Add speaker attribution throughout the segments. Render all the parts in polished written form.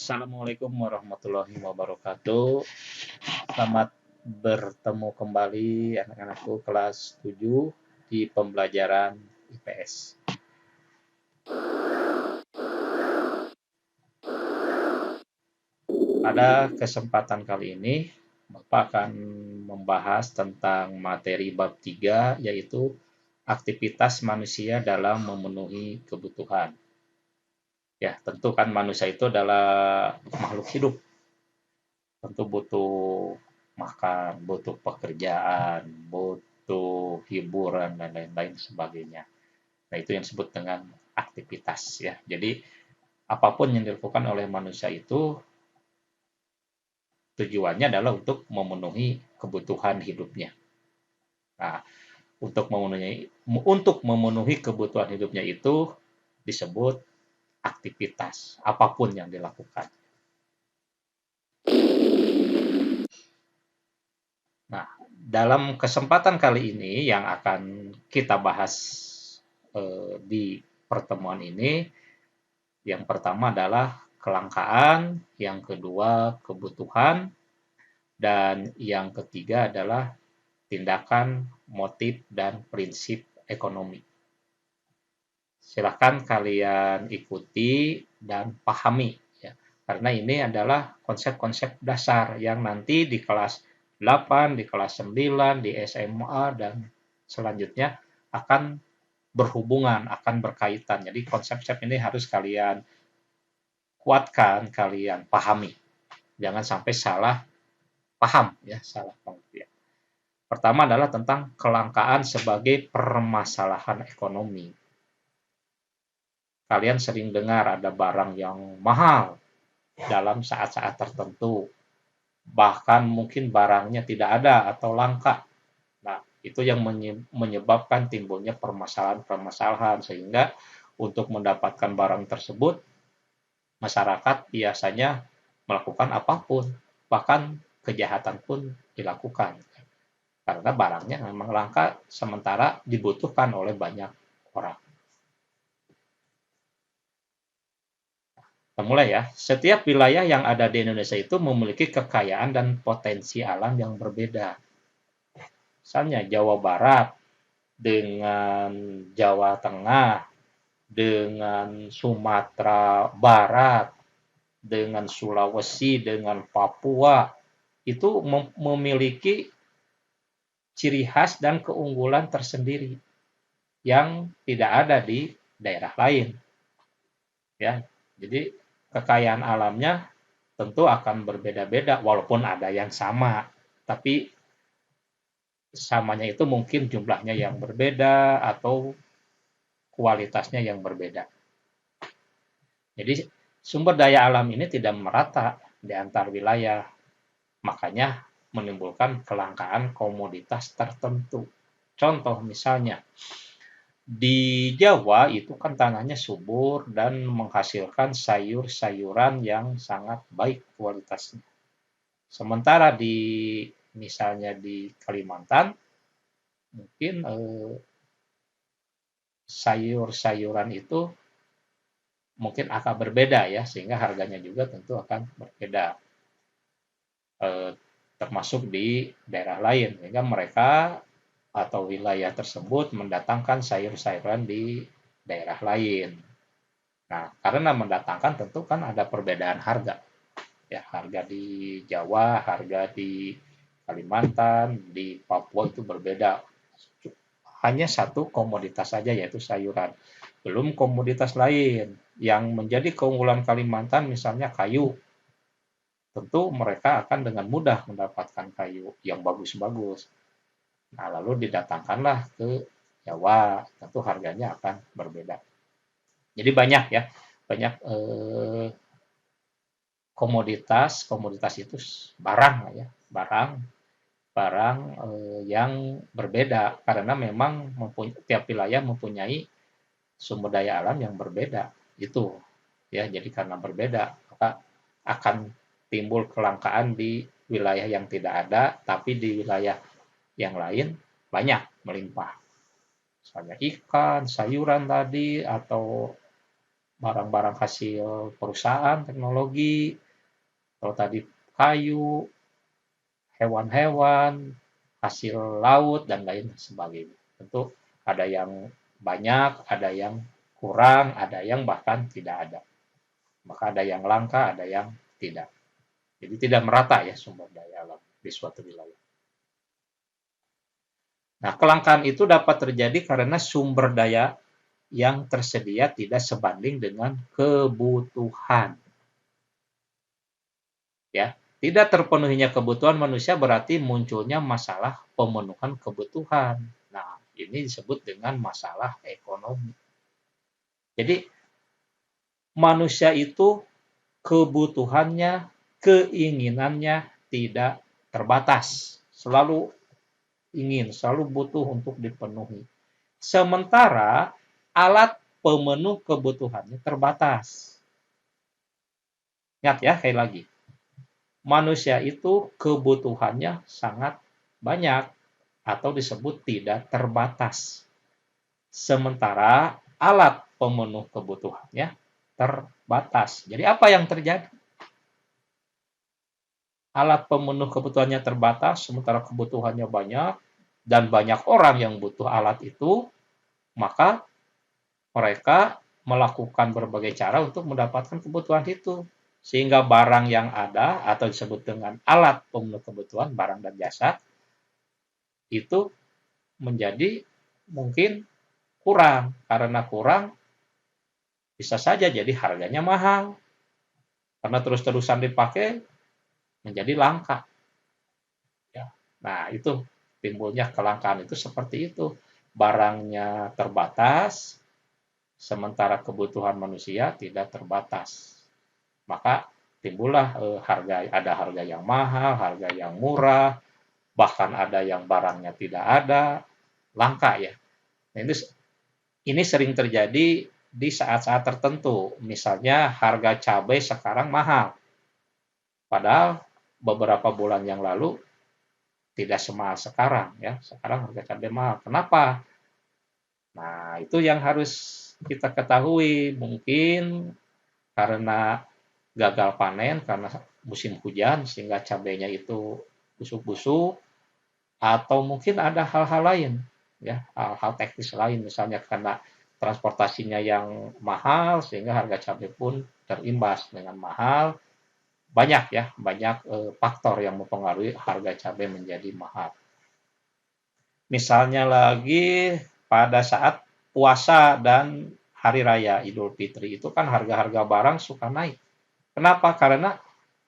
Speaker 1: Assalamualaikum warahmatullahi wabarakatuh. Selamat bertemu kembali anak-anakku kelas 7 di pembelajaran IPS. Pada kesempatan kali ini, Bapak akan membahas tentang materi bab 3, yaitu aktivitas manusia dalam memenuhi kebutuhan. Ya, tentu kan manusia itu adalah makhluk hidup. Tentu butuh makan, butuh pekerjaan, butuh hiburan, dan lain-lain sebagainya. Nah, itu yang disebut dengan aktivitas ya. Jadi, apapun yang dilakukan oleh manusia itu tujuannya adalah untuk memenuhi kebutuhan hidupnya. Nah, untuk memenuhi kebutuhan hidupnya itu disebut aktivitas, apapun yang dilakukan. Nah, dalam kesempatan kali ini yang akan kita bahas di pertemuan ini, yang pertama adalah kelangkaan, yang kedua kebutuhan, dan yang ketiga adalah tindakan, motif, dan prinsip ekonomi. Silahkan kalian ikuti dan pahami ya, karena ini adalah konsep-konsep dasar yang nanti di kelas 8, di kelas 9, di SMA, dan selanjutnya akan berhubungan, akan berkaitan. Jadi konsep-konsep ini harus kalian kuatkan, kalian pahami. Jangan sampai salah paham ya, salah pengertian. Pertama adalah tentang kelangkaan sebagai permasalahan ekonomi. Kalian sering dengar ada barang yang mahal dalam saat-saat tertentu. Bahkan mungkin barangnya tidak ada atau langka. Nah, itu yang menyebabkan timbulnya permasalahan-permasalahan, sehingga untuk mendapatkan barang tersebut masyarakat biasanya melakukan apapun, bahkan kejahatan pun dilakukan karena barangnya memang langka sementara dibutuhkan oleh banyak orang. Kita mulai ya. Setiap wilayah yang ada di Indonesia itu memiliki kekayaan dan potensi alam yang berbeda. Misalnya Jawa Barat dengan Jawa Tengah, dengan Sumatera Barat, dengan Sulawesi, dengan Papua, itu memiliki ciri khas dan keunggulan tersendiri yang tidak ada di daerah lain. Ya, jadi kekayaan alamnya tentu akan berbeda-beda, walaupun ada yang sama, tapi samanya itu mungkin jumlahnya yang berbeda atau kualitasnya yang berbeda. Jadi sumber daya alam ini tidak merata di antar wilayah, makanya menimbulkan kelangkaan komoditas tertentu. Contoh misalnya, di Jawa itu kan tanahnya subur dan menghasilkan sayur-sayuran yang sangat baik kualitasnya. Sementara misalnya di Kalimantan, mungkin sayur-sayuran itu mungkin akan berbeda ya, sehingga harganya juga tentu akan berbeda. Termasuk di daerah lain, sehingga mereka atau wilayah tersebut mendatangkan sayur-sayuran di daerah lain. Nah, karena mendatangkan tentu kan ada perbedaan harga. Ya, harga di Jawa, harga di Kalimantan, di Papua itu berbeda. Hanya satu komoditas saja yaitu sayuran. Belum komoditas lain yang menjadi keunggulan Kalimantan misalnya kayu. Tentu mereka akan dengan mudah mendapatkan kayu yang bagus-bagus. Nah, lalu didatangkanlah ke Jawa, tentu harganya akan berbeda. Jadi banyak ya, banyak komoditas itu barang ya, barang yang berbeda karena memang tiap wilayah mempunyai sumber daya alam yang berbeda itu ya. Jadi karena berbeda maka akan timbul kelangkaan di wilayah yang tidak ada, tapi di wilayah yang lain banyak melimpah. Misalnya ikan, sayuran tadi, atau barang-barang hasil perusahaan, teknologi, kalau tadi kayu, hewan-hewan, hasil laut, dan lain sebagainya. Tentu ada yang banyak, ada yang kurang, ada yang bahkan tidak ada. Maka ada yang langka, ada yang tidak. Jadi tidak merata ya sumber daya alam di suatu wilayah. Nah, kelangkaan itu dapat terjadi karena sumber daya yang tersedia tidak sebanding dengan kebutuhan. Ya, tidak terpenuhinya kebutuhan manusia berarti munculnya masalah pemenuhan kebutuhan. Nah, ini disebut dengan masalah ekonomi. Jadi, manusia itu kebutuhannya, keinginannya tidak terbatas. Selalu ingin, selalu butuh untuk dipenuhi. Sementara alat pemenuh kebutuhannya terbatas. Ingat ya, sekali lagi. Manusia itu kebutuhannya sangat banyak atau disebut tidak terbatas. Sementara alat pemenuh kebutuhannya terbatas. Jadi apa yang terjadi? Alat pemenuh kebutuhannya terbatas, sementara kebutuhannya banyak, dan banyak orang yang butuh alat itu, maka mereka melakukan berbagai cara untuk mendapatkan kebutuhan itu. Sehingga barang yang ada atau disebut dengan alat pemenuh kebutuhan, barang dan jasa, itu menjadi mungkin kurang. Karena kurang, bisa saja jadi harganya mahal. Karena terus-terusan dipakai, menjadi langka. Ya. Nah, itu timbulnya kelangkaan itu seperti itu. Barangnya terbatas, sementara kebutuhan manusia tidak terbatas. Maka timbullah harga yang mahal, harga yang murah, bahkan ada yang barangnya tidak ada, langka ya. Nah, ini sering terjadi di saat-saat tertentu. Misalnya harga cabai sekarang mahal, padahal beberapa bulan yang lalu tidak semahal sekarang ya. Sekarang harga cabai mahal. Kenapa? Nah, itu yang harus kita ketahui. Mungkin karena gagal panen, karena musim hujan sehingga cabainya itu busuk-busuk, atau mungkin ada hal-hal lain ya, hal-hal teknis lain, misalnya karena transportasinya yang mahal sehingga harga cabai pun terimbas dengan mahal. Banyak ya, banyak faktor yang mempengaruhi harga cabai menjadi mahal. Misalnya lagi pada saat puasa dan hari raya Idul Fitri itu kan harga-harga barang suka naik. Kenapa? Karena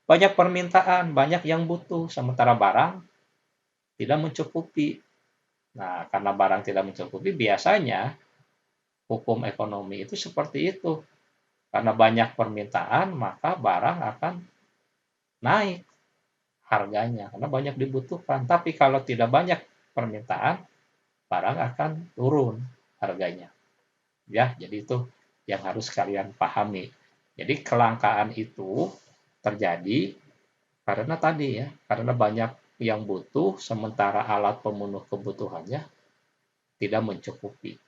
Speaker 1: banyak permintaan, banyak yang butuh, sementara barang tidak mencukupi. Nah, karena barang tidak mencukupi, biasanya hukum ekonomi itu seperti itu. Karena banyak permintaan, maka barang akan naik harganya, karena banyak dibutuhkan. Tapi kalau tidak banyak permintaan, barang akan turun harganya. Ya, jadi itu yang harus kalian pahami. Jadi kelangkaan itu terjadi karena tadi ya, karena banyak yang butuh sementara alat pemenuh kebutuhannya tidak mencukupi.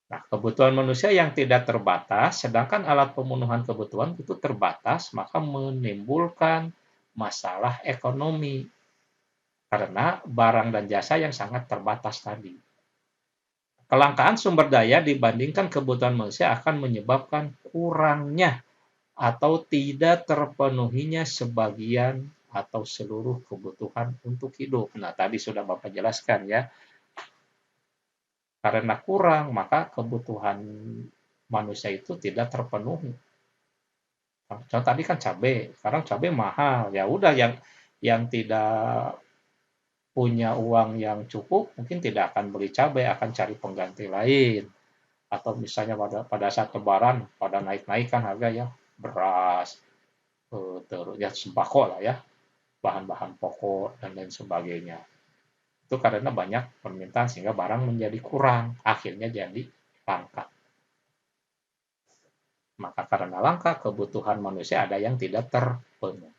Speaker 1: Nah, kebutuhan manusia yang tidak terbatas, sedangkan alat pemenuhan kebutuhan itu terbatas, maka menimbulkan masalah ekonomi karena barang dan jasa yang sangat terbatas tadi. Kelangkaan sumber daya dibandingkan kebutuhan manusia akan menyebabkan kurangnya atau tidak terpenuhinya sebagian atau seluruh kebutuhan untuk hidup. Nah, tadi sudah Bapak jelaskan ya. Karena kurang, maka kebutuhan manusia itu tidak terpenuhi. Contoh tadi kan cabai, sekarang cabai mahal. Ya udah yang tidak punya uang yang cukup mungkin tidak akan beli cabai, akan cari pengganti lain. Atau misalnya pada saat lebaran pada naik-naik kan harga ya, beras, terus ya sembako lah ya, bahan-bahan pokok dan lain sebagainya. Itu karena banyak permintaan sehingga barang menjadi kurang, akhirnya jadi langka. Maka karena langka, kebutuhan manusia ada yang tidak terpenuhi.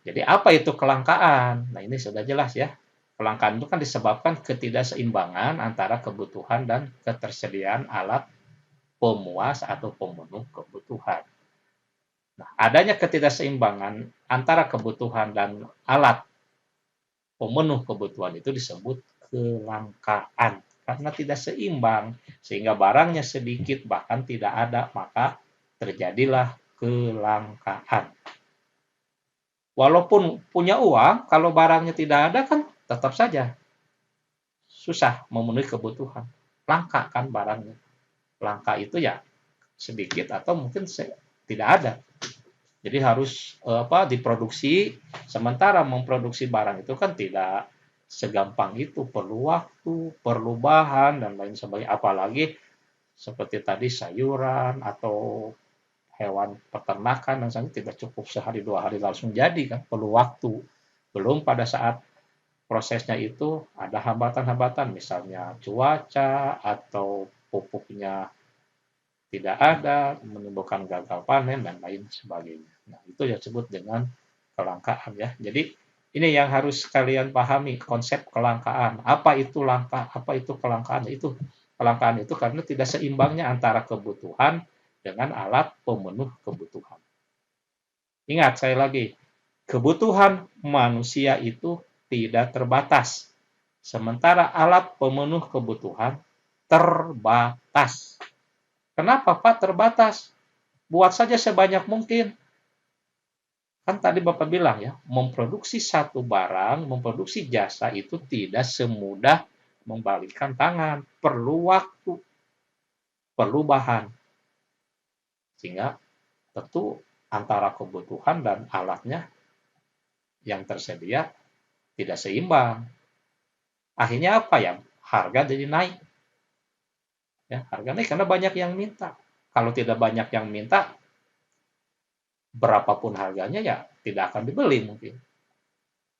Speaker 1: Jadi apa itu kelangkaan? Nah, ini sudah jelas ya. Kelangkaan itu kan disebabkan ketidakseimbangan antara kebutuhan dan ketersediaan alat pemuas atau pemenuh kebutuhan. Nah, adanya ketidakseimbangan antara kebutuhan dan alat pemenuh kebutuhan itu disebut kelangkaan karena tidak seimbang sehingga barangnya sedikit bahkan tidak ada, maka terjadilah kelangkaan. Walaupun punya uang, kalau barangnya tidak ada kan tetap saja susah memenuhi kebutuhan. Langka kan barangnya. Langka itu ya sedikit atau mungkin tidak ada. Jadi harus diproduksi, sementara memproduksi barang itu kan tidak segampang itu, perlu waktu, perlu bahan dan lain sebagainya. Apalagi seperti tadi sayuran atau hewan peternakan dan sebagainya tidak cukup sehari dua hari langsung jadi kan, perlu waktu. Belum pada saat prosesnya itu ada hambatan-hambatan, misalnya cuaca atau pupuknya tidak ada, menimbulkan gagal panen dan lain sebagainya. Nah, itu yang disebut dengan kelangkaan ya. Jadi ini yang harus kalian pahami konsep kelangkaan. Apa itu langka? Apa itu kelangkaan? Itu kelangkaan itu karena tidak seimbangnya antara kebutuhan dengan alat pemenuh kebutuhan. Ingat saya lagi, kebutuhan manusia itu tidak terbatas. Sementara alat pemenuh kebutuhan terbatas. Kenapa Pak terbatas? Buat saja sebanyak mungkin. Kan tadi Bapak bilang ya, memproduksi satu barang, memproduksi jasa itu tidak semudah membalikkan tangan. Perlu waktu, perlu bahan. Sehingga tentu antara kebutuhan dan alatnya yang tersedia tidak seimbang. Akhirnya apa ya? Harga jadi naik. Ya, harga naik karena banyak yang minta. Kalau tidak banyak yang minta, berapapun harganya ya tidak akan dibeli mungkin.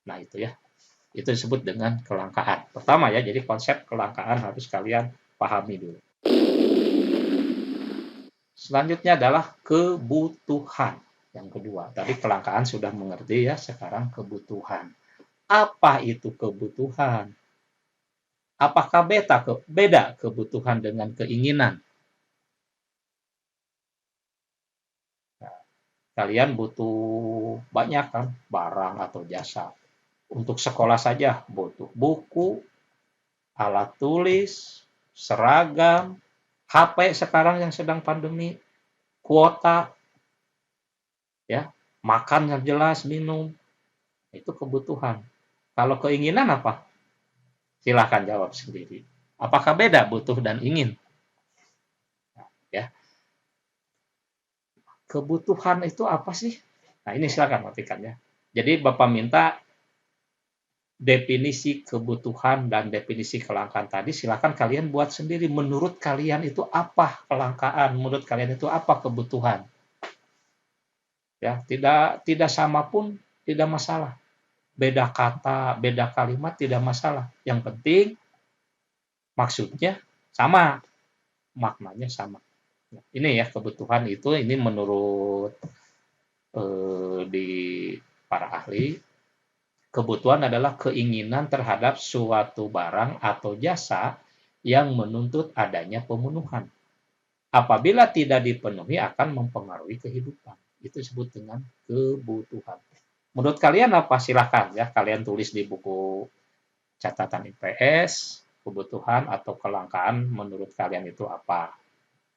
Speaker 1: Nah itu ya, itu disebut dengan kelangkaan. Pertama ya, jadi konsep kelangkaan harus kalian pahami dulu. Selanjutnya adalah kebutuhan. Yang kedua, tadi kelangkaan sudah mengerti ya, sekarang kebutuhan. Apa itu kebutuhan? Apakah beda kebutuhan dengan keinginan? Nah, kalian butuh banyak kan barang atau jasa. Untuk sekolah saja butuh buku, alat tulis, seragam, HP sekarang yang sedang pandemi, kuota, ya, makan yang jelas, minum, itu kebutuhan. Kalau keinginan apa? Silahkan jawab sendiri. Apakah beda butuh dan ingin? Ya, kebutuhan itu apa sih? Nah ini silakan matikan ya. Jadi Bapak minta definisi kebutuhan dan definisi kelangkaan tadi, silakan kalian buat sendiri. Menurut kalian itu apa kelangkaan? Menurut kalian itu apa kebutuhan? Ya, tidak sama pun tidak masalah. Beda kata, beda kalimat tidak masalah. Yang penting maksudnya sama, maknanya sama. Nah, ini ya kebutuhan itu ini menurut di para ahli, kebutuhan adalah keinginan terhadap suatu barang atau jasa yang menuntut adanya pemenuhan. Apabila tidak dipenuhi akan mempengaruhi kehidupan. Itu disebut dengan kebutuhan. Menurut kalian apa? Silahkan ya, kalian tulis di buku catatan IPS, kebutuhan atau kelangkaan menurut kalian itu apa.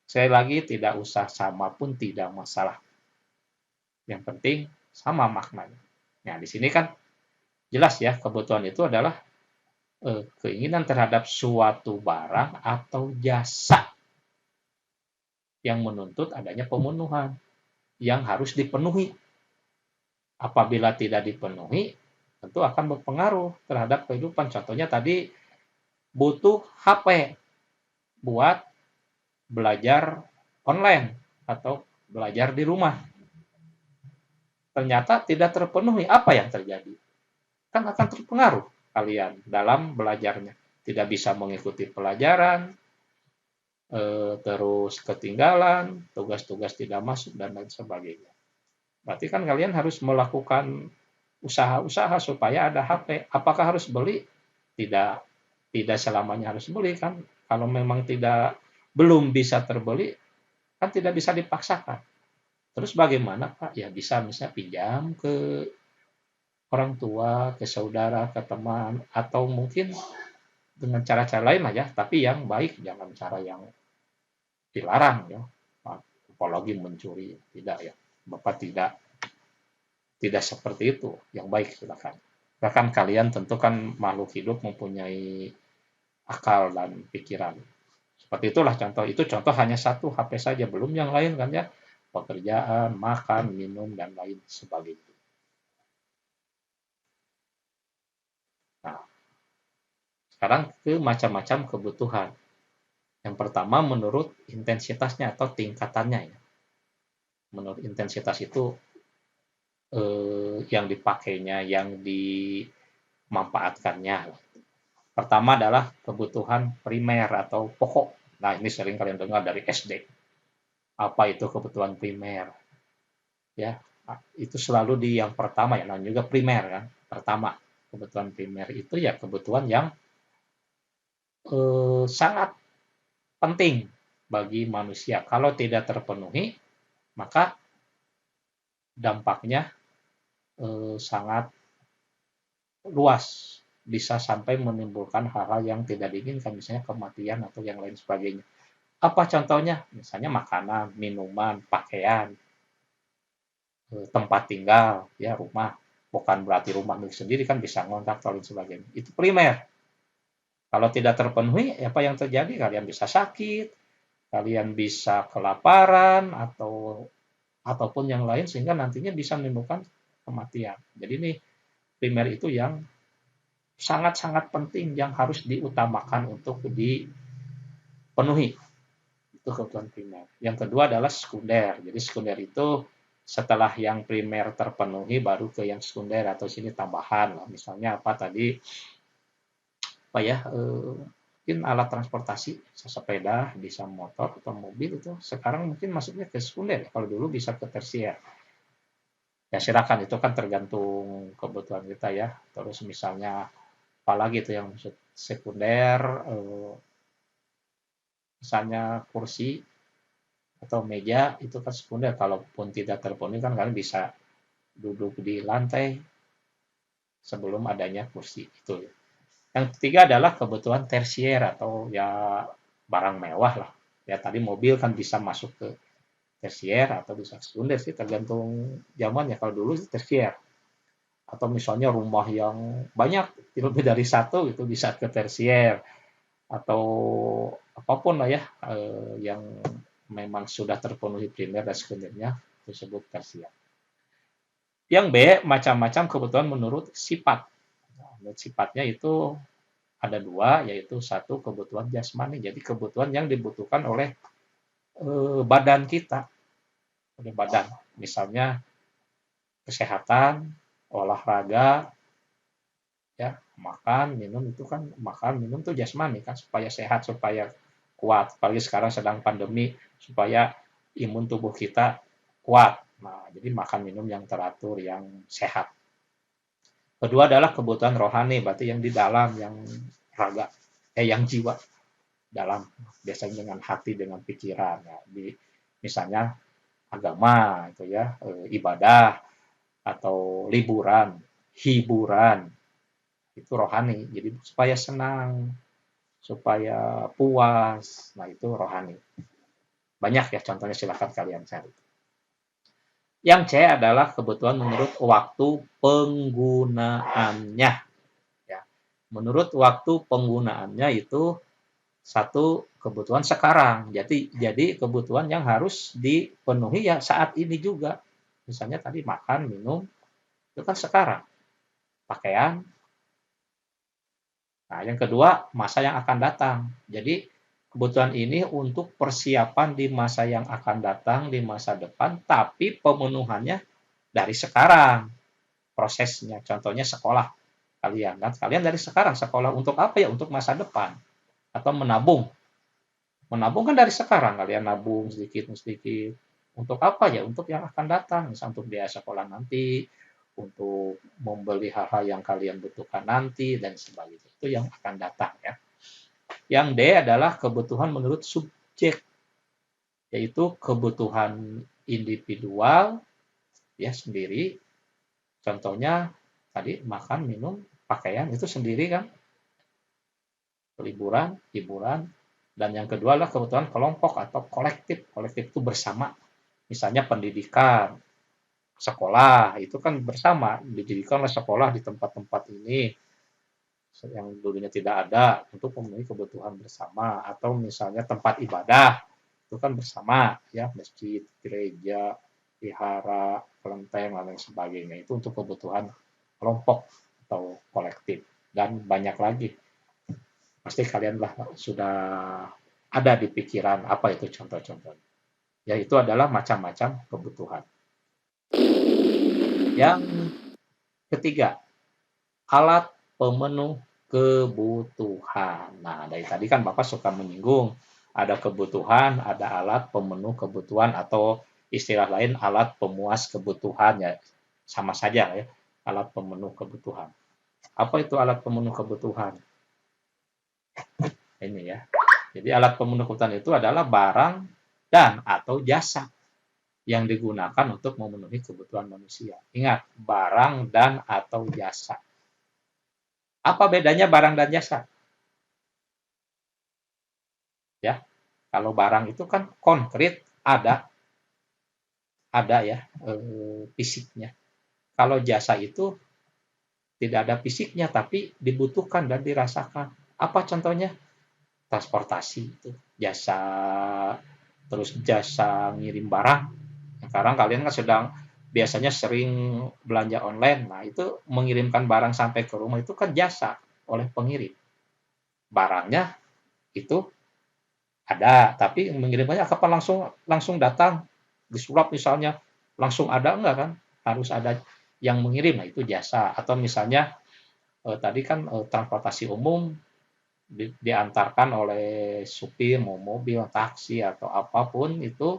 Speaker 1: Sekali lagi, tidak usah sama pun tidak masalah. Yang penting sama maknanya. Nah, di sini kan jelas ya, kebutuhan itu adalah keinginan terhadap suatu barang atau jasa yang menuntut adanya pemenuhan yang harus dipenuhi. Apabila tidak dipenuhi, tentu akan berpengaruh terhadap kehidupan. Contohnya tadi butuh HP buat belajar online atau belajar di rumah. Ternyata tidak terpenuhi, apa yang terjadi? Kan akan terpengaruh kalian dalam belajarnya. Tidak bisa mengikuti pelajaran, terus ketinggalan, tugas-tugas tidak masuk, dan lain sebagainya. Berarti kan kalian harus melakukan usaha-usaha supaya ada HP. Apakah harus beli? tidak tidak selamanya harus beli kan. Kalau memang belum bisa terbeli kan tidak bisa dipaksakan. Terus bagaimana Pak? Ya bisa misalnya pinjam ke orang tua, ke saudara, ke teman, atau mungkin dengan cara-cara lain aja, tapi yang baik, jangan cara yang dilarang ya. Apalagi mencuri, tidak ya. Bapak tidak tidak seperti itu. Yang baik silakan. Bahkan kalian tentu kan makhluk hidup mempunyai akal dan pikiran. Seperti itulah contoh. Itu contoh hanya satu HP saja, belum yang lain kan ya. Pekerjaan, makan, minum, dan lain sebagainya. Nah, sekarang ke macam-macam kebutuhan. Yang pertama menurut intensitasnya atau tingkatannya ya. Menurut intensitas itu yang dipakainya, yang dimanfaatkannya. Pertama adalah kebutuhan primer atau pokok. Nah, ini sering kalian dengar dari SD. Apa itu kebutuhan primer? Ya, itu selalu di yang pertama ya, namanya juga primer kan. Pertama, kebutuhan primer itu ya kebutuhan yang sangat penting bagi manusia. Kalau tidak terpenuhi, maka dampaknya sangat luas, bisa sampai menimbulkan hal-hal yang tidak diinginkan, misalnya kematian atau yang lain sebagainya. Apa contohnya? Misalnya makanan, minuman, pakaian, tempat tinggal, ya rumah. Bukan berarti rumah milik sendiri kan bisa ngontrak atau lain sebagainya. Itu primer. Kalau tidak terpenuhi, apa yang terjadi? Kalian bisa sakit, kalian bisa kelaparan ataupun yang lain sehingga nantinya bisa menimbulkan kematian. Jadi ini primer itu yang sangat-sangat penting yang harus diutamakan untuk dipenuhi. Itu kebutuhan primer. Yang kedua adalah sekunder. Jadi sekunder itu setelah yang primer terpenuhi baru ke yang sekunder atau sini tambahan. Misalnya apa tadi? Apa ya? Mungkin alat transportasi, sepeda, bisa motor atau mobil itu sekarang mungkin masuknya ke sekunder. Kalau dulu bisa ke tersier. Ya silakan itu kan tergantung kebutuhan kita ya. Terus misalnya apalagi itu yang sekunder, misalnya kursi atau meja itu kan sekunder, kalaupun tidak terpenuhi kan kalian bisa duduk di lantai sebelum adanya kursi itu. Yang ketiga adalah kebutuhan tersier atau ya barang mewah lah. Ya tadi mobil kan bisa masuk ke tersier atau bisa sekunder sih tergantung zaman ya. Kalau dulu tersier. Atau misalnya rumah yang banyak lebih dari satu itu bisa ke tersier atau apapun lah ya yang memang sudah terpenuhi primer dan sekundernya disebut tersier. Yang B, macam-macam kebutuhan menurut sifat. Menurut sifatnya itu ada dua, yaitu satu kebutuhan jasmani, jadi kebutuhan yang dibutuhkan oleh badan kita, oleh badan. Misalnya kesehatan, olahraga, ya makan, minum itu kan makan, minum itu jasmani kan supaya sehat, supaya kuat. Apalagi sekarang sedang pandemi, supaya imun tubuh kita kuat. Nah, jadi makan minum yang teratur, yang sehat. Kedua adalah kebutuhan rohani, berarti yang di dalam, yang raga, yang jiwa dalam, biasanya dengan hati, dengan pikiran. Ya. Misalnya agama, itu ya, ibadah atau liburan, hiburan, itu rohani. Jadi supaya senang, supaya puas, nah itu rohani. Banyak ya contohnya, silahkan kalian cari. Yang C adalah kebutuhan menurut waktu penggunaannya. Ya. Menurut waktu penggunaannya itu satu kebutuhan sekarang. Jadi kebutuhan yang harus dipenuhi ya saat ini juga. Misalnya tadi makan, minum, itu kan sekarang. Pakaian. Nah, yang kedua masa yang akan datang. Jadi kebutuhan ini untuk persiapan di masa yang akan datang, di masa depan, tapi pemenuhannya dari sekarang prosesnya. Contohnya sekolah kalian kan, kalian dari sekarang sekolah untuk apa ya? Untuk masa depan atau menabung. Menabung kan dari sekarang kalian nabung sedikit sedikit. Untuk apa ya? Untuk yang akan datang, misalnya untuk biaya sekolah nanti, untuk membeli hal-hal yang kalian butuhkan nanti dan sebagainya. Itu yang akan datang ya. Yang D adalah kebutuhan menurut subjek, yaitu kebutuhan individual ya sendiri. Contohnya tadi makan, minum, pakaian itu sendiri kan, liburan, hiburan. Dan yang kedua adalah kebutuhan kelompok atau kolektif. Kolektif itu bersama. Misalnya pendidikan, sekolah itu kan bersama, didirikan oleh sekolah di tempat-tempat ini yang dulunya tidak ada untuk memenuhi kebutuhan bersama, atau misalnya tempat ibadah itu kan bersama ya, masjid, gereja, wihara, kelenteng dan lain sebagainya, itu untuk kebutuhan kelompok atau kolektif. Dan banyak lagi, pasti kalian lah sudah ada di pikiran apa itu contoh-contohnya, yaitu adalah macam-macam kebutuhan. Yang ketiga, alat pemenuh kebutuhan. Nah, dari tadi kan Bapak suka menyinggung, ada kebutuhan, ada alat pemenuh kebutuhan, atau istilah lain alat pemuas kebutuhan ya, sama saja ya, alat pemenuh kebutuhan. Apa itu alat pemenuh kebutuhan? Ini ya. Jadi alat pemenuh kebutuhan itu adalah barang dan atau jasa yang digunakan untuk memenuhi kebutuhan manusia. Ingat, barang dan atau jasa. Apa bedanya barang dan jasa? Ya, kalau barang itu kan konkret, ada ya fisiknya. Kalau jasa itu tidak ada fisiknya tapi dibutuhkan dan dirasakan. Apa contohnya? Transportasi itu jasa, terus jasa ngirim barang. Sekarang kalian kan sedang biasanya sering belanja online. Nah, itu mengirimkan barang sampai ke rumah itu kan jasa oleh pengirim. Barangnya itu ada, tapi mengirimnya kapan langsung datang disulap misalnya langsung ada enggak kan? Harus ada yang mengirim. Nah, itu jasa. Atau misalnya tadi kan transportasi umum diantarkan oleh supir, mau mobil, taksi atau apapun itu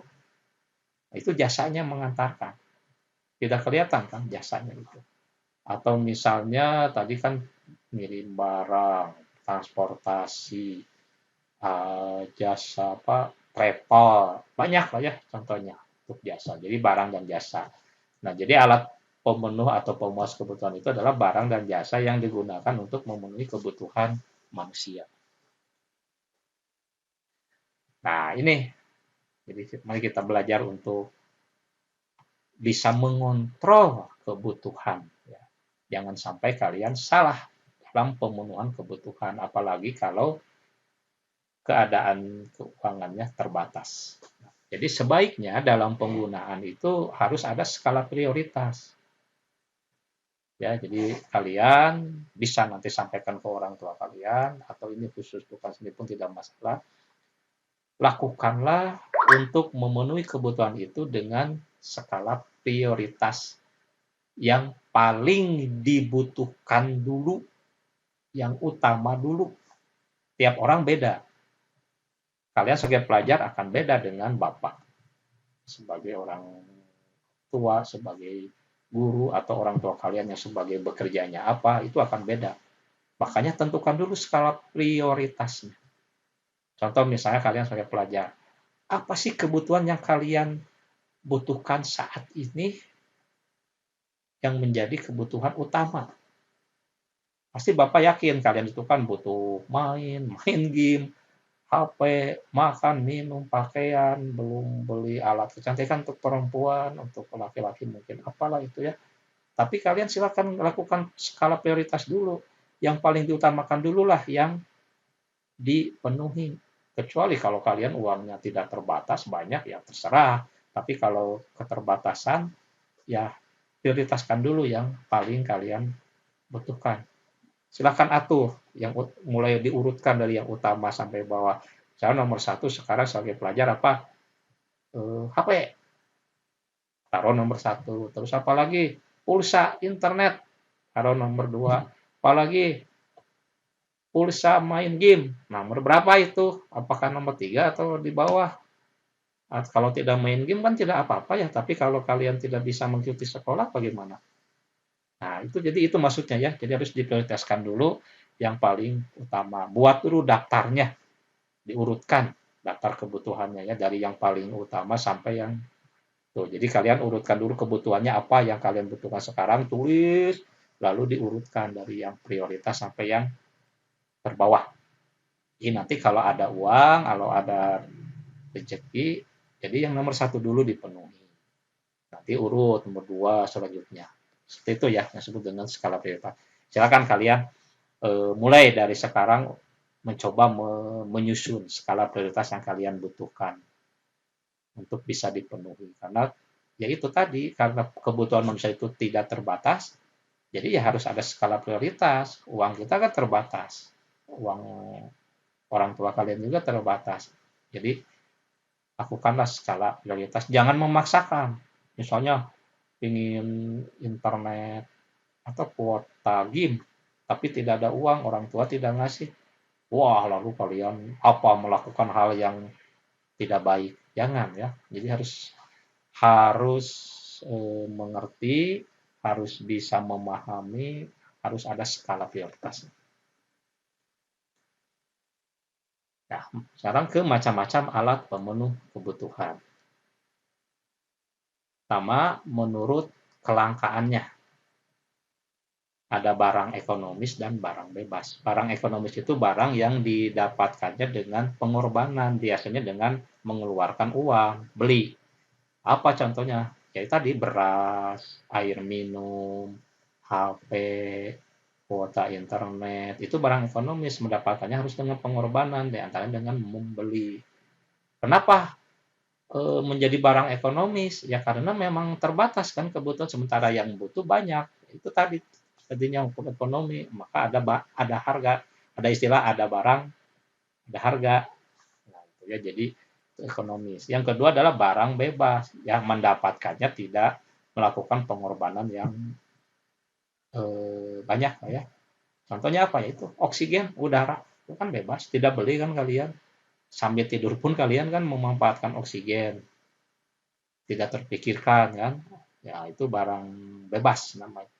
Speaker 1: jasanya mengantarkan. Tidak kelihatan kan jasanya itu. Atau misalnya tadi kan ngirim barang, transportasi, jasa apa, travel, banyak lah ya contohnya untuk jasa. Jadi barang dan jasa. Nah, jadi alat pemenuh atau pemuas kebutuhan itu adalah barang dan jasa yang digunakan untuk memenuhi kebutuhan manusia. Nah, ini jadi mari kita belajar untuk bisa mengontrol kebutuhan. Ya. Jangan sampai kalian salah dalam pemenuhan kebutuhan, apalagi kalau keadaan keuangannya terbatas. Jadi sebaiknya dalam penggunaan itu harus ada skala prioritas. Ya, jadi kalian bisa nanti sampaikan ke orang tua kalian, atau ini khusus bukan sendiri pun tidak masalah. Lakukanlah untuk memenuhi kebutuhan itu dengan skala prioritas yang paling dibutuhkan dulu, yang utama dulu. Tiap orang beda. Kalian sebagai pelajar akan beda dengan Bapak. Sebagai orang tua, sebagai guru, atau orang tua kalian yang sebagai bekerjanya apa, itu akan beda. Makanya tentukan dulu skala prioritasnya. Contoh misalnya kalian sebagai pelajar, apa sih kebutuhan yang kalian butuhkan saat ini yang menjadi kebutuhan utama? Pasti Bapak yakin kalian itu kan butuh main game, HP, makan, minum, pakaian, belum beli alat kecantikan untuk perempuan, untuk laki-laki mungkin apalah itu ya. Tapi kalian silakan lakukan skala prioritas dulu. Yang paling diutamakan dululah yang dipenuhi. Kecuali kalau kalian uangnya tidak terbatas banyak ya terserah. Tapi kalau keterbatasan ya prioritaskan dulu yang paling kalian butuhkan. Silakan atur yang mulai diurutkan dari yang utama sampai bawah. Misalnya nomor 1 sekarang sebagai pelajar apa? HP. Taruh nomor 1. Terus apa lagi? Pulsa, internet. Taruh nomor 2. Apalagi? Pulsa main game. Nomor berapa itu? Apakah nomor 3 atau di bawah? Kalau tidak main game kan tidak apa-apa ya, tapi kalau kalian tidak bisa mengikuti sekolah bagaimana? Nah, itu maksudnya ya. Jadi harus diprioritaskan dulu yang paling utama. Buat dulu daftarnya, diurutkan daftar kebutuhannya ya dari yang paling utama sampai yang tuh. Jadi kalian urutkan dulu kebutuhannya apa yang kalian butuhkan sekarang, tulis lalu diurutkan dari yang prioritas sampai yang terbawah. Jadi nanti kalau ada uang, kalau ada rezeki, jadi yang nomor satu dulu dipenuhi. Nanti urut nomor dua selanjutnya. Seperti itu ya yang disebut dengan skala prioritas. Silakan kalian mulai dari sekarang mencoba menyusun skala prioritas yang kalian butuhkan untuk bisa dipenuhi. Karena ya itu tadi, karena kebutuhan manusia itu tidak terbatas, jadi ya harus ada skala prioritas. Uang kita kan terbatas, uang orang tua kalian juga terbatas. Jadi lakukanlah skala prioritas. Jangan memaksakan. Misalnya ingin internet atau kuota game, tapi tidak ada uang, orang tua tidak ngasih. Wah, lalu kalian apa melakukan hal yang tidak baik? Jangan ya. Jadi harus harus mengerti, harus bisa memahami, harus ada skala prioritas. Nah, sekarang ke macam-macam alat pemenuh kebutuhan. Pertama, menurut kelangkaannya. Ada barang ekonomis dan barang bebas. Barang ekonomis itu barang yang didapatkannya dengan pengorbanan, biasanya dengan mengeluarkan uang, beli. Apa contohnya? Ya tadi beras, air minum, HP, kuota internet. Itu barang ekonomis, mendapatkannya harus dengan pengorbanan, diantaranya dengan membeli. Kenapa menjadi barang ekonomis? Ya karena memang terbatas kan kebutuhan, sementara yang butuh banyak. Itu tadi tadinya hukum ekonomi, maka ada harga, ada istilah ada barang, ada harga. Nah, itu ya jadi itu ekonomis. Yang kedua adalah barang bebas, yang mendapatkannya tidak melakukan pengorbanan yang banyak ya. Contohnya apa ya itu? Oksigen, udara, itu kan bebas, tidak beli kan kalian. Sambil tidur pun kalian kan memanfaatkan oksigen, tidak terpikirkan kan. Ya itu barang bebas namanya.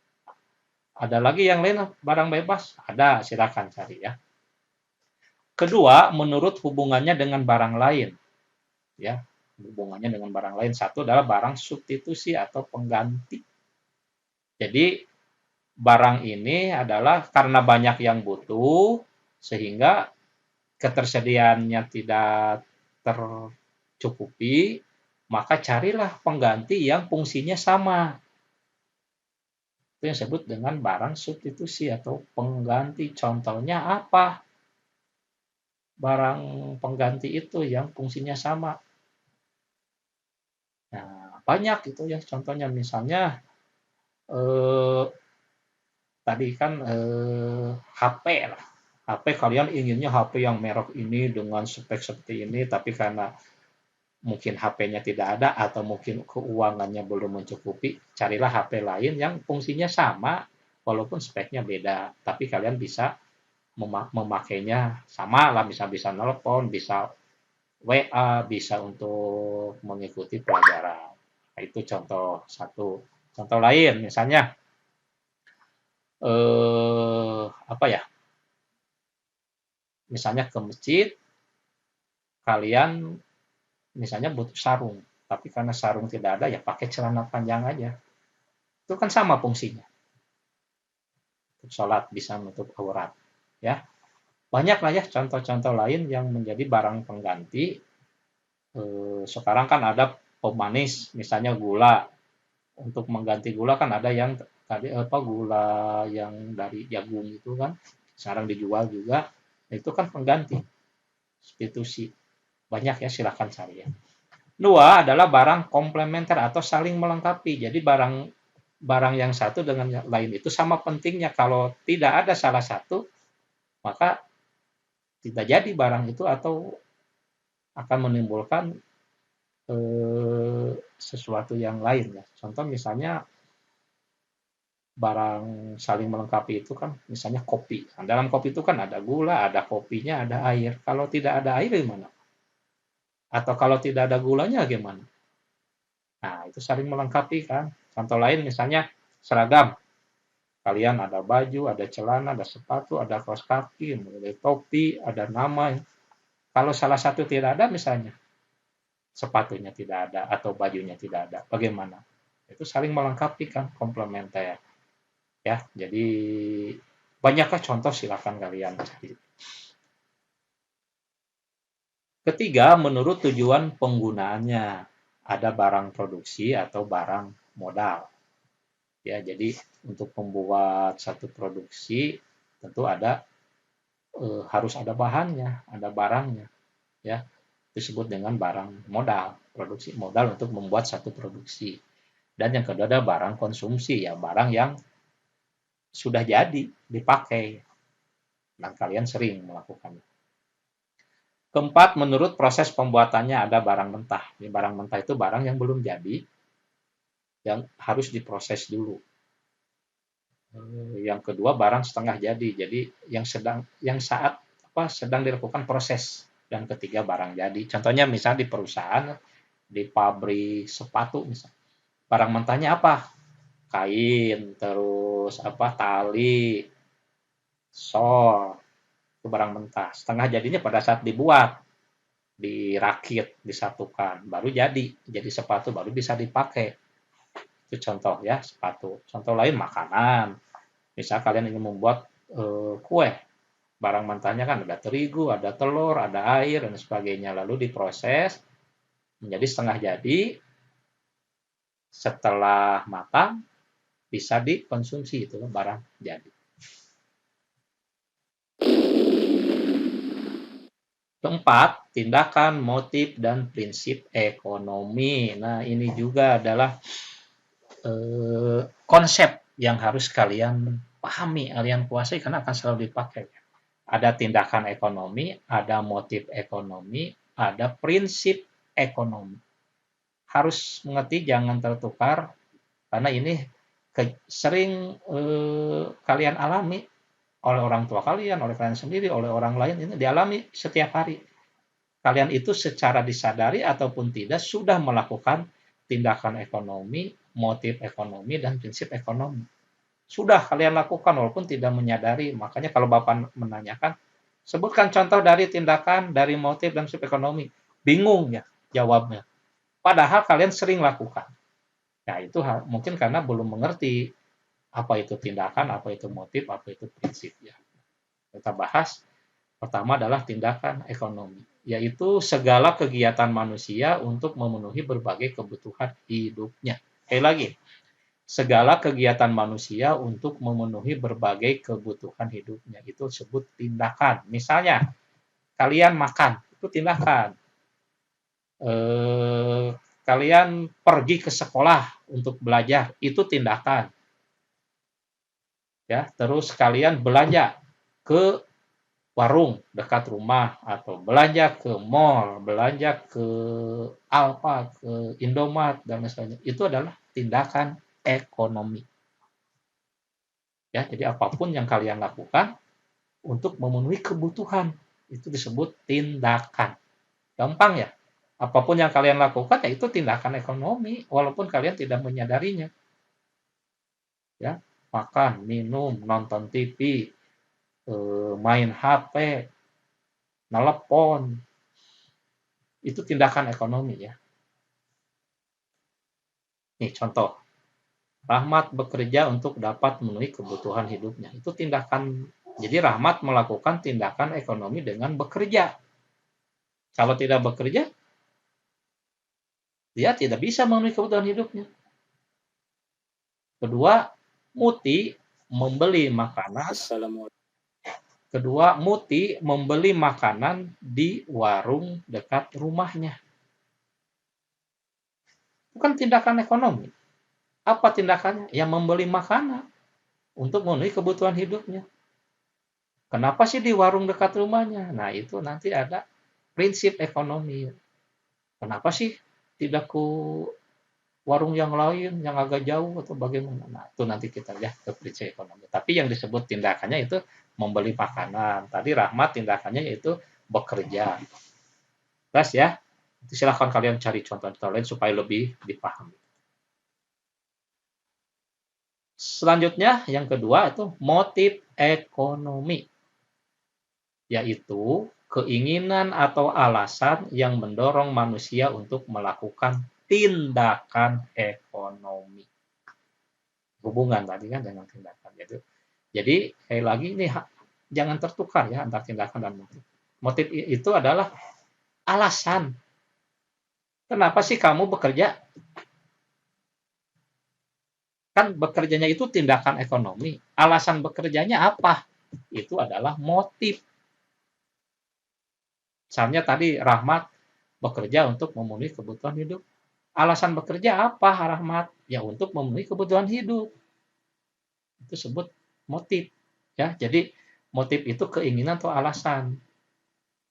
Speaker 1: Ada lagi yang lain barang bebas? Ada, silakan cari ya. Kedua, menurut hubungannya dengan barang lain, ya. Hubungannya dengan barang lain, satu adalah barang substitusi atau pengganti. Jadi barang ini adalah karena banyak yang butuh sehingga ketersediaannya tidak tercukupi, maka carilah pengganti yang fungsinya sama. Itu yang disebut dengan barang substitusi atau pengganti. Contohnya apa? Barang pengganti itu yang fungsinya sama. Nah, banyak itu ya contohnya, misalnya eh, tadi kan HP lah. HP kalian inginnya HP yang merek ini dengan spek seperti ini, tapi karena mungkin HP-nya tidak ada atau mungkin keuangannya belum mencukupi, carilah HP lain yang fungsinya sama walaupun speknya beda, tapi kalian bisa memakainya sama lah, bisa nelpon, bisa WA, bisa untuk mengikuti pelajaran. Nah, itu contoh satu. Contoh lain, misalnya apa ya? Misalnya ke masjid, kalian misalnya butuh sarung, tapi karena sarung tidak ada, ya pakai celana panjang aja. Itu kan sama fungsinya. Untuk sholat bisa menutup aurat, ya. Banyak lah ya contoh-contoh lain yang menjadi barang pengganti. Sekarang kan ada pemanis, misalnya gula. Untuk mengganti gula kan ada yang tadi apa gula yang dari jagung itu kan sekarang dijual juga. Itu kan pengganti, substitusi. Banyak ya, silahkan cari ya. Dua adalah barang komplementer atau saling melengkapi. Jadi barang barang yang satu dengan yang lain itu sama pentingnya. Kalau tidak ada salah satu, maka tidak jadi barang itu atau akan menimbulkan sesuatu yang lain ya. Contoh misalnya barang saling melengkapi itu kan misalnya kopi. Nah, dalam kopi itu kan ada gula, ada kopinya, ada air. Kalau tidak ada air gimana? Atau kalau tidak ada gulanya gimana? Nah, itu saling melengkapi kan. Contoh lain misalnya seragam. kalian ada baju, ada celana, ada sepatu, ada kaos kaki, ada topi, ada nama. Kalau salah satu tidak ada misalnya, sepatunya tidak ada atau bajunya tidak ada, bagaimana? Itu saling melengkapi kan, komplementer. Ya, jadi banyakkah contoh silakan kalian cari. Ketiga, menurut tujuan penggunaannya. Ada barang produksi atau barang modal. Ya, jadi untuk membuat satu produksi tentu ada harus ada bahannya, ada barangnya, ya. Disebut dengan barang modal, produksi modal untuk membuat satu produksi. Dan yang kedua ada barang konsumsi, ya barang yang sudah jadi dipakai dan kalian sering melakukannya. Keempat, menurut proses pembuatannya ada barang mentah. Ini barang mentah itu barang yang belum jadi, yang harus diproses dulu. Yang kedua barang setengah jadi yang sedang dilakukan proses. Dan ketiga barang jadi. Contohnya misalnya di perusahaan, di pabrik sepatu misalnya. Barang mentahnya apa? Kain, terus tali, sol, itu barang mentah. Setengah jadinya pada saat dibuat, dirakit, disatukan, baru jadi sepatu, baru bisa dipakai. Itu contoh ya, sepatu. Contoh lain makanan. Misal kalian ingin membuat kue, barang mentahnya kan ada terigu, ada telur, ada air, dan sebagainya. Lalu diproses menjadi setengah jadi. Setelah matang, bisa dikonsumsi, itu barang jadi. Keempat, tindakan, motif, dan prinsip ekonomi. Nah, ini juga adalah konsep yang harus kalian pahami, kalian kuasai, karena akan selalu dipakai. Ada tindakan ekonomi, ada motif ekonomi, ada prinsip ekonomi. Harus mengerti, jangan tertukar, karena ini sering kalian alami oleh orang tua kalian, oleh kalian sendiri, oleh orang lain, ini dialami setiap hari. Kalian itu secara disadari ataupun tidak sudah melakukan tindakan ekonomi, motif ekonomi, dan prinsip ekonomi. Sudah kalian lakukan walaupun tidak menyadari. Makanya kalau Bapak menanyakan, sebutkan contoh dari tindakan, dari motif, dan prinsip ekonomi. Bingung ya jawabnya. Padahal kalian sering lakukan. Nah, itu mungkin karena belum mengerti apa itu tindakan, apa itu motif, apa itu prinsip. Ya. Kita bahas, pertama adalah tindakan ekonomi, yaitu segala kegiatan manusia untuk memenuhi berbagai kebutuhan hidupnya. Sekali lagi, segala kegiatan manusia untuk memenuhi berbagai kebutuhan hidupnya, itu disebut tindakan. Misalnya, kalian makan, itu tindakan. Kalian pergi ke sekolah untuk belajar, itu tindakan. Ya, terus kalian belanja ke warung dekat rumah atau belanja ke mall, belanja ke Alfa, ke Indomaret dan sebagainya. Itu adalah tindakan ekonomi. Ya, jadi apapun yang kalian lakukan untuk memenuhi kebutuhan itu disebut tindakan. Gampang ya? Apapun yang kalian lakukan ya itu tindakan ekonomi walaupun kalian tidak menyadarinya. Ya, makan, minum, nonton TV, main HP, telepon, itu tindakan ekonomi ya. Nih contoh, Rahmat bekerja untuk dapat memenuhi kebutuhan hidupnya. Itu tindakan, jadi Rahmat melakukan tindakan ekonomi dengan bekerja. Kalau tidak bekerja, dia tidak bisa memenuhi kebutuhan hidupnya. Kedua, Muti membeli makanan. Kedua, Muti membeli makanan di warung dekat rumahnya. Bukan tindakan ekonomi. Apa tindakannya? Ya membeli makanan untuk memenuhi kebutuhan hidupnya. Kenapa sih di warung dekat rumahnya? Nah, itu nanti ada prinsip ekonomi. Kenapa sih tidak ke warung yang lain yang agak jauh atau bagaimana? Nah, itu nanti kita lihat ke prinsip ekonomi. Tapi yang disebut tindakannya itu membeli makanan. Tadi Rahmat tindakannya yaitu bekerja. Terus ya, silahkan kalian cari contoh-contoh lain supaya lebih dipahami. Selanjutnya yang kedua itu motif ekonomi, yaitu keinginan atau alasan yang mendorong manusia untuk melakukan tindakan ekonomi. Hubungan tadi kan dengan tindakan. Jadi sekali lagi ini jangan tertukar ya antara tindakan dan motif. Motif itu adalah alasan. Kenapa sih kamu bekerja? Kan bekerjanya itu tindakan ekonomi. Alasan bekerjanya apa? Itu adalah motif. Misalnya tadi Rahmat bekerja untuk memenuhi kebutuhan hidup. Alasan bekerja apa Rahmat? Ya untuk memenuhi kebutuhan hidup. Itu sebut motif. Ya, jadi motif itu keinginan atau alasan.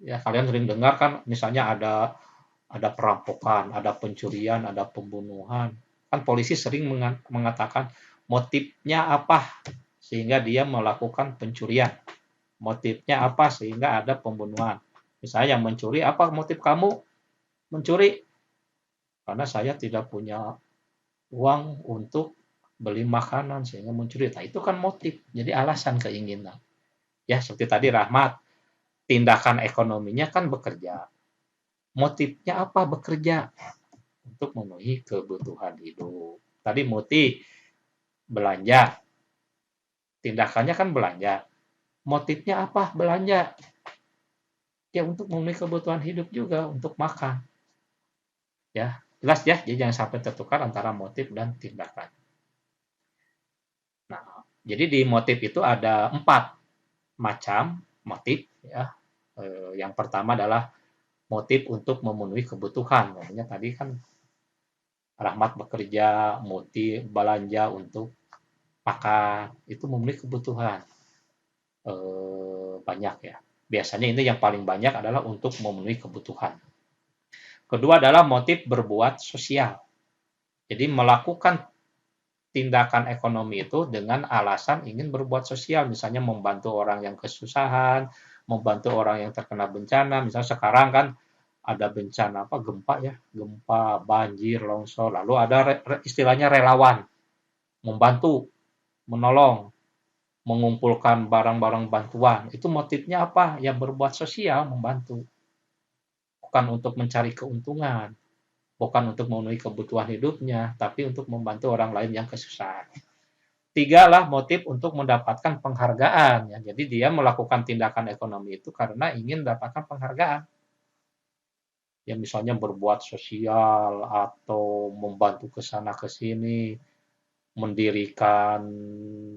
Speaker 1: Ya, kalian sering dengar kan misalnya ada perampokan, ada pencurian, ada pembunuhan. Kan polisi sering mengatakan motifnya apa sehingga dia melakukan pencurian. Motifnya apa sehingga ada pembunuhan. Misalnya yang mencuri, apa motif kamu mencuri? Karena saya tidak punya uang untuk beli makanan sehingga mencuri. Nah, itu kan motif. Jadi alasan keinginan. Ya, seperti tadi Rahmat, tindakan ekonominya kan bekerja. Motifnya apa bekerja? Untuk memenuhi kebutuhan hidup. Tadi motif belanja. Tindakannya kan belanja. Motifnya apa belanja? Ya untuk memenuhi kebutuhan hidup juga, untuk makan. Ya, jelas ya, jadi jangan sampai tertukar antara motif dan tindakan. Nah, jadi di motif itu ada 4 macam motif ya. Yang pertama adalah motif untuk memenuhi kebutuhan. Namanya tadi kan Rahmat bekerja, motif belanja untuk makan, itu memenuhi kebutuhan. Banyak ya. Biasanya ini yang paling banyak adalah untuk memenuhi kebutuhan. Kedua adalah motif berbuat sosial. Jadi melakukan tindakan ekonomi itu dengan alasan ingin berbuat sosial, misalnya membantu orang yang kesusahan, membantu orang yang terkena bencana. Misalnya sekarang kan ada bencana apa gempa ya, gempa, banjir, longsor, lalu ada istilahnya relawan, membantu, menolong, mengumpulkan barang-barang bantuan. Itu motifnya apa? Ya berbuat sosial, membantu. Bukan untuk mencari keuntungan, bukan untuk memenuhi kebutuhan hidupnya, tapi untuk membantu orang lain yang kesusahan. Tiga lah motif untuk mendapatkan penghargaan. Ya. Jadi dia melakukan tindakan ekonomi itu karena ingin mendapatkan penghargaan. Ya misalnya berbuat sosial atau membantu ke sana ke sini, mendirikan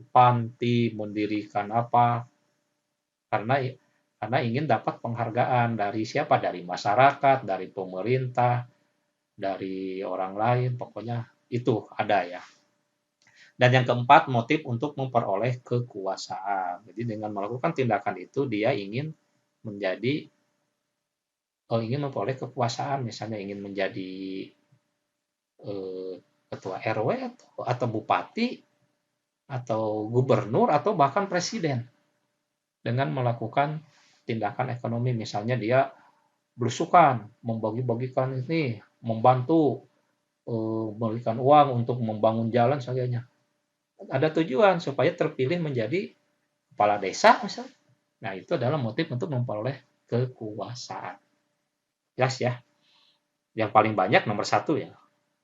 Speaker 1: panti, mendirikan apa, karena karena ingin dapat penghargaan dari siapa? Dari masyarakat, dari pemerintah, dari orang lain, pokoknya itu ada ya. Dan yang keempat, motif untuk memperoleh kekuasaan. Jadi dengan melakukan tindakan itu dia ingin menjadi ingin memperoleh kekuasaan, misalnya ingin menjadi eh, ketua RW atau bupati atau gubernur atau bahkan presiden dengan melakukan tindakan ekonomi, misalnya dia belusukan, membagi-bagikan ini, membantu memberikan uang untuk membangun jalan sebagainya. Ada tujuan supaya terpilih menjadi kepala desa misalnya. Nah, itu adalah motif untuk memperoleh kekuasaan. Jelas ya. Yang paling banyak nomor 1 ya.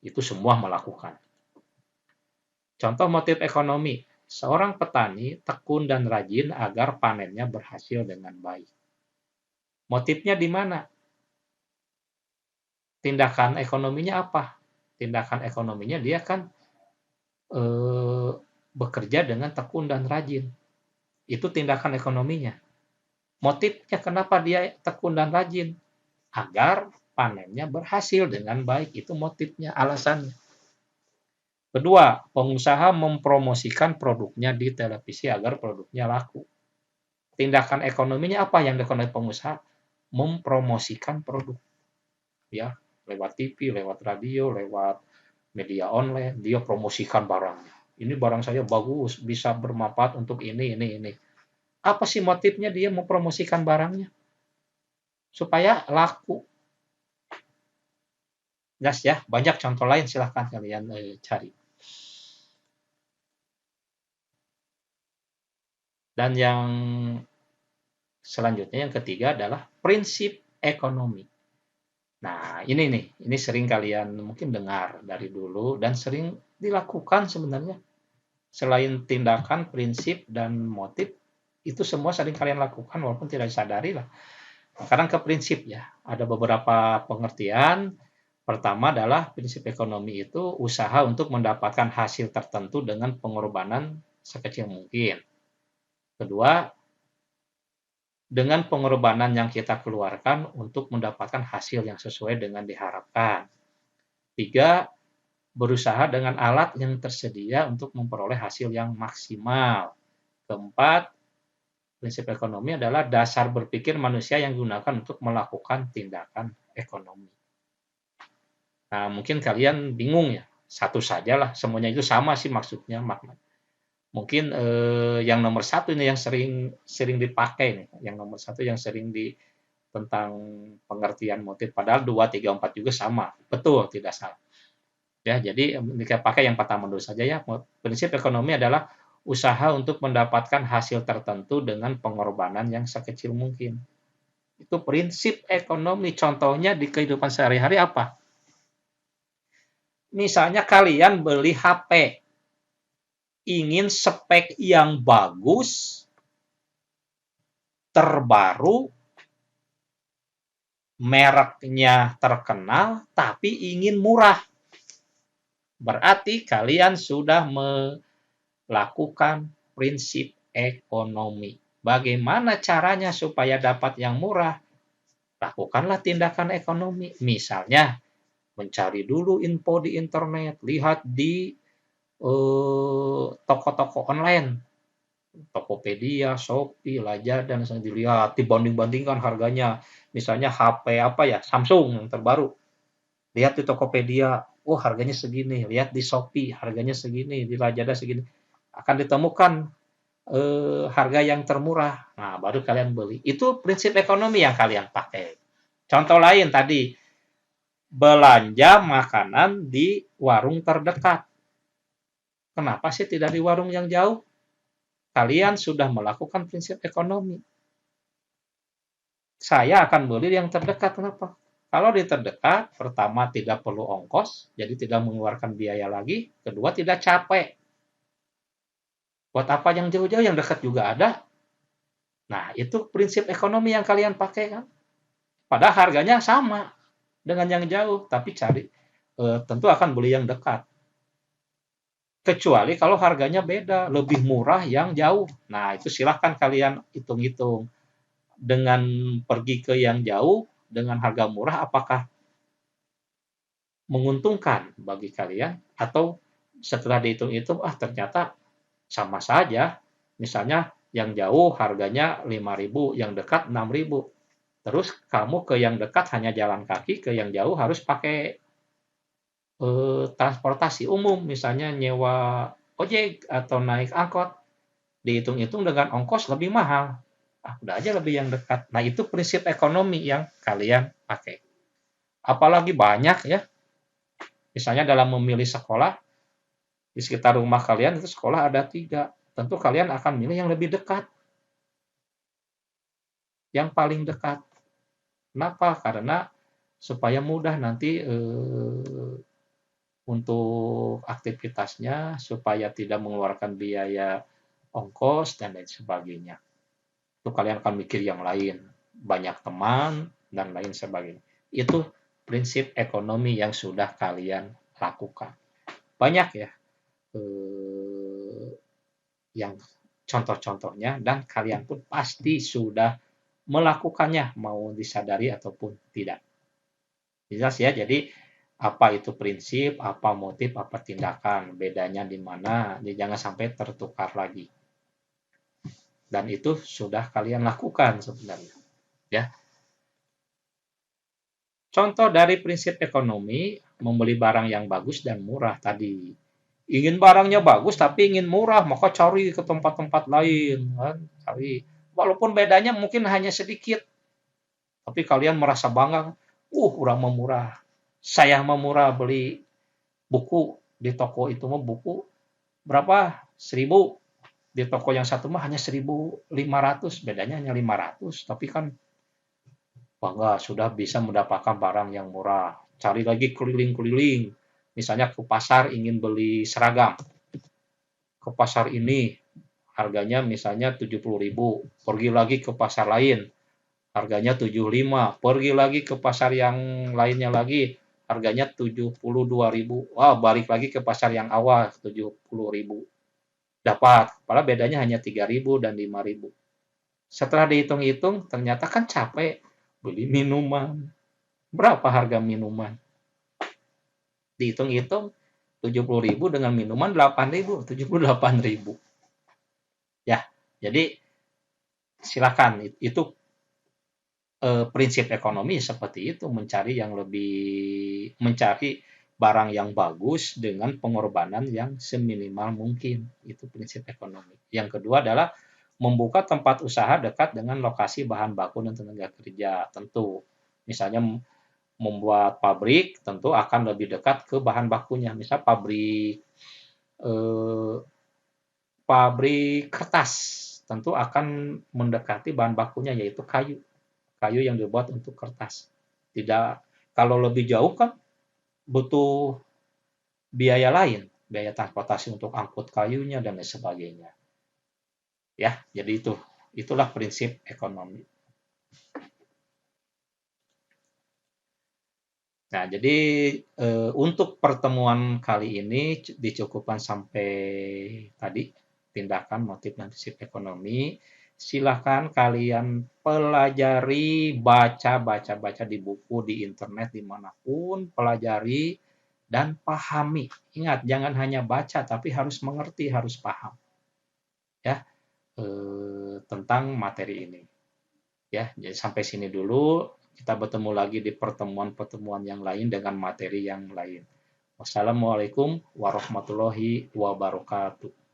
Speaker 1: Itu semua melakukan. Contoh motif ekonomi. Seorang petani tekun dan rajin agar panennya berhasil dengan baik. Motifnya di mana? Tindakan ekonominya apa? Tindakan ekonominya dia kan eh, bekerja dengan tekun dan rajin. Itu tindakan ekonominya. Motifnya kenapa dia tekun dan rajin? Agar panennya berhasil dengan baik. Itu motifnya, alasannya. Kedua, pengusaha mempromosikan produknya di televisi agar produknya laku. Tindakan ekonominya apa yang dilakukan oleh pengusaha? Mempromosikan produk. Ya, lewat TV, lewat radio, lewat media online, dia promosikan barangnya. Ini barang saya bagus, bisa bermanfaat untuk ini. Apa sih motifnya dia mempromosikan barangnya? Supaya laku. Gas ya, banyak contoh lain silahkan kalian cari. Dan yang selanjutnya yang ketiga adalah prinsip ekonomi. Nah, ini sering kalian mungkin dengar dari dulu dan sering dilakukan sebenarnya. Selain tindakan, prinsip, dan motif, itu semua sering kalian lakukan walaupun tidak disadari lah. Sekarang ke prinsip ya. Ada beberapa pengertian. Pertama adalah prinsip ekonomi itu usaha untuk mendapatkan hasil tertentu dengan pengorbanan sekecil mungkin. Kedua, dengan pengorbanan yang kita keluarkan untuk mendapatkan hasil yang sesuai dengan diharapkan. Tiga, berusaha dengan alat yang tersedia untuk memperoleh hasil yang maksimal. Keempat, prinsip ekonomi adalah dasar berpikir manusia yang digunakan untuk melakukan tindakan ekonomi. Nah, mungkin kalian bingung ya, satu sajalah, semuanya itu sama sih maksudnya, makna. Mungkin yang nomor satu ini yang sering dipakai nih, yang nomor satu yang sering di tentang pengertian motif, padahal 2, 3, 4 juga sama, betul, tidak salah. Ya, jadi kita pakai yang pertama dulu saja ya. Prinsip ekonomi adalah usaha untuk mendapatkan hasil tertentu dengan pengorbanan yang sekecil mungkin. Itu prinsip ekonomi. Contohnya di kehidupan sehari-hari apa? Misalnya kalian beli HP, ingin spek yang bagus, terbaru, mereknya terkenal, tapi ingin murah. Berarti kalian sudah melakukan prinsip ekonomi. Bagaimana caranya supaya dapat yang murah? Lakukanlah tindakan ekonomi. Misalnya, mencari dulu info di internet, lihat di toko-toko online, Tokopedia, Shopee, Lazada, dan dilihat, dibanding-bandingkan harganya. Misalnya HP apa ya, Samsung yang terbaru. Lihat di Tokopedia, oh harganya segini. Lihat di Shopee, harganya segini. Di Lazada segini. Akan ditemukan harga yang termurah. Nah, baru kalian beli. Itu prinsip ekonomi yang kalian pakai. Contoh lain tadi, belanja makanan di warung terdekat. Kenapa sih tidak di warung yang jauh? Kalian sudah melakukan prinsip ekonomi. Saya akan beli yang terdekat. Kenapa? Kalau di terdekat, pertama tidak perlu ongkos, jadi tidak mengeluarkan biaya lagi. Kedua, tidak capek. Buat apa yang jauh-jauh, yang dekat juga ada. Nah, itu prinsip ekonomi yang kalian pakai kan. Padahal harganya sama dengan yang jauh, tapi tentu akan beli yang dekat. Kecuali kalau harganya beda, lebih murah yang jauh. Nah, itu silahkan kalian hitung-hitung. Dengan pergi ke yang jauh, dengan harga murah, apakah menguntungkan bagi kalian? Atau setelah dihitung-hitung, ternyata sama saja. Misalnya yang jauh harganya 5.000, yang dekat 6.000. Terus kamu ke yang dekat hanya jalan kaki, ke yang jauh harus pakai transportasi umum, misalnya nyewa ojek atau naik angkot, dihitung-hitung dengan ongkos lebih mahal. Udah aja lebih yang dekat. Nah, itu prinsip ekonomi yang kalian pakai. Apalagi banyak ya, misalnya dalam memilih sekolah, di sekitar rumah kalian itu sekolah ada 3. Tentu kalian akan milih yang lebih dekat, yang paling dekat. Kenapa? Karena supaya mudah nanti untuk aktivitasnya, supaya tidak mengeluarkan biaya ongkos dan lain sebagainya. Itu kalian akan mikir yang lain, banyak teman dan lain sebagainya. Itu prinsip ekonomi yang sudah kalian lakukan. Banyak ya yang contoh-contohnya, dan kalian pun pasti sudah melakukannya, mau disadari ataupun tidak. Jelas ya, jadi apa itu prinsip, apa motif, apa tindakan, bedanya di mana, jadi jangan sampai tertukar lagi. Dan itu sudah kalian lakukan sebenarnya. Ya. Contoh dari prinsip ekonomi, membeli barang yang bagus dan murah tadi. Ingin barangnya bagus tapi ingin murah, maka cari ke tempat-tempat lain, kan? Cari. Walaupun bedanya mungkin hanya sedikit, tapi kalian merasa bangga, udah mau murah. Saya mau murah beli buku di toko itu, mau buku berapa? 1.000. di toko yang satu mah hanya 1.500, bedanya hanya 500, tapi kan bangga sudah bisa mendapatkan barang yang murah. Cari lagi keliling-keliling, misalnya ke pasar ingin beli seragam, ke pasar ini harganya misalnya 70.000, pergi lagi ke pasar lain harganya 75, pergi lagi ke pasar yang lainnya lagi harganya 72.000. Wah, balik lagi ke pasar yang awal 70.000. Dapat, padahal bedanya hanya 3.000 dan 5.000. Setelah dihitung-hitung, ternyata kan capek beli minuman. Berapa harga minuman? Dihitung-hitung 70.000 dengan minuman 8.000, 78.000. Ya, jadi silakan itu prinsip ekonomi seperti itu, mencari barang yang bagus dengan pengorbanan yang seminimal mungkin. Itu prinsip ekonomi. Yang kedua adalah membuka tempat usaha dekat dengan lokasi bahan baku dan tenaga kerja. Tentu, misalnya membuat pabrik tentu akan lebih dekat ke bahan bakunya. Misal eh, pabrik kertas tentu akan mendekati bahan bakunya yaitu kayu. Kayu yang dibuat untuk kertas. Tidak, kalau lebih jauh kan butuh biaya lain, biaya transportasi untuk angkut kayunya dan lain sebagainya. Ya, jadi itulah prinsip ekonomi. Nah, jadi untuk pertemuan kali ini dicukupkan sampai tadi tindakan, motif, dan prinsip ekonomi. Silahkan kalian pelajari, baca di buku, di internet, dimanapun, pelajari dan pahami. Ingat, jangan hanya baca, tapi harus mengerti, harus paham ya tentang materi ini. Ya, jadi sampai sini dulu. Kita bertemu lagi di pertemuan-pertemuan yang lain dengan materi yang lain. Wassalamualaikum warahmatullahi wabarakatuh.